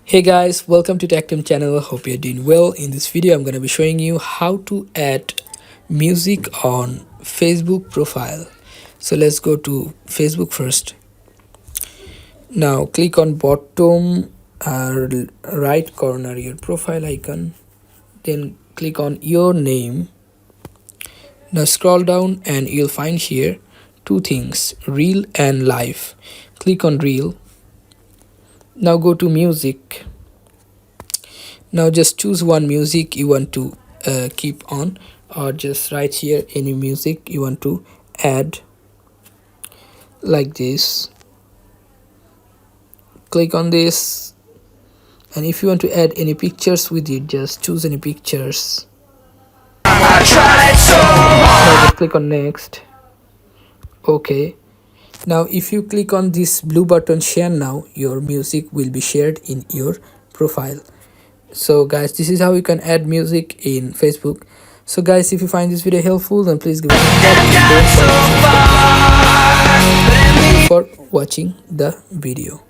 Hey guys, welcome to TechTime channel. Hope you're doing well. In this video, I'm going to be showing you how to add music on Facebook profile. So let's go to Facebook first. Now click on bottom right corner your profile icon. Then click on your name. Now scroll down and you'll find here two things, reel and live. Click on reel. Now go to music. Now just choose one music you want to keep on, or just write here any music you want to add, like this. Click on this, and if you want to add any pictures with it, just choose any pictures. Now just click on next. Okay, now if you click on this blue button share now, your music will be shared in your profile. So guys, this is how you can add music in Facebook. So guys, if you find this video helpful, then please give it a thumbs up and don't forget to subscribe for watching the video.